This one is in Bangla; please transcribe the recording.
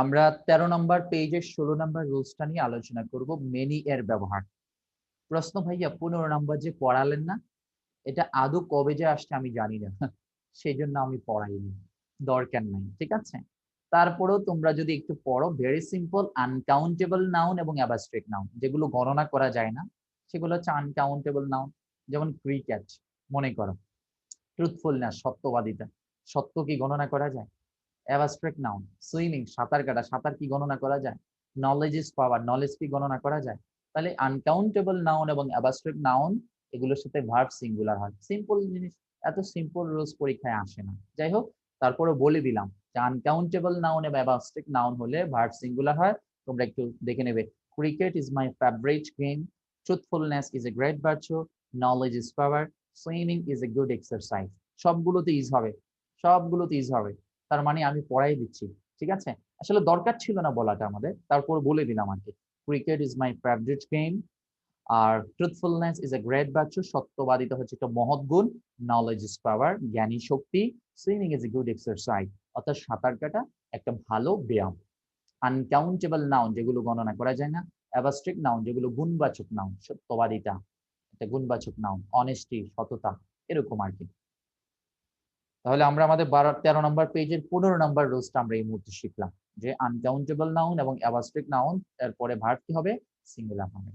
আমরা 13 নম্বর পেজের 16 নম্বর রুলসটা নিয়ে আলোচনা করব, মেনি এর ব্যবহার। প্রশ্ন, ভাইয়া 15 নম্বর যে পড়ালেন না, এটা আদৌ কবে যে আসছে আমি জানি না, সেই জন্য আমি পড়াইনি, দরকার নাই, ঠিক আছে। তারপরেও তোমরা যদি একটু পড়ো, ভেরি সিম্পল, আনকাউন্টেবল নাউন এবং অ্যাবস্ট্রাক্ট নাউন, যেগুলো গণনা করা যায় না সেগুলো হচ্ছে আনকাউন্টেবল নাউন। যেমন ক্রিকেট, মনে করো, ট্রুথফুলনেস, সত্যবাদিতা, সত্য কি গণনা করা যায়? Abstract noun. সুইমিং, সাঁতার কাটা, সাঁতার কি গণনা করা যায়? নলেজ ইজ পাওয়ার, নলেজ কি গণনা করা যায়? তাহলে আনকাউন্টেবল নাউন এবং অ্যাবস্ট্রাক্ট নাউন, এগুলোর সাথে ভার্ব সিঙ্গুলার হয়। সিম্পল জিনিস, এত সিম্পল রুলস পরীক্ষায় আসে না। যাই হোক, তারপরে বলে দিলাম যে আনকাউন্টেবল নাউন এবং অ্যাবস্ট্রাক্ট নাউন হলে ভার্ব সিঙ্গুলার হয়। তোমরা একটু দেখে নেবে। Cricket is my favourite game, truthfulness is a great virtue, knowledge is power, swimming is a good exercise. সবগুলোতে ইজ হবে, সবগুলোতে ইজ হবে। তার মানে আমি পড়াই দিচ্ছি, ঠিক আছে। আসলে দরকার ছিল না বলাটা আমাদের, তারপর বলে দিলাম আর কি। Cricket is my favourite game, আর truthfulness is a great virtue, সত্যবাদিতা হচ্ছে একটা মহৎ গুণ, নলেজ ইজ পাওয়ার, জ্ঞানী শক্তি, swimming is a good exercise, অর্থাৎ সাঁতার কাটা একটা ভালো ব্যায়াম। আনকাউন্টেবল নাউন, যেগুলো গণনা করা যায় না। অ্যাবস্ট্রাক্ট নাউন, যেগুলো গুণবাচক নাউন, সত্যবাদিতা একটা গুণবাচক নাউন, অনেস্টি, সততা, এরকম আর কি। তাহলে আমরা আমাদের 13 নম্বর পেজের 15 নম্বর রুলসটা আমরা এই মুহূর্তে শিখলাম, যে আনকাউন্টেবল নাউন এবং অ্যাবস্ট্রাক্ট নাউন এর পরে ভার্ব কি হবে? সিঙ্গুলার হবে।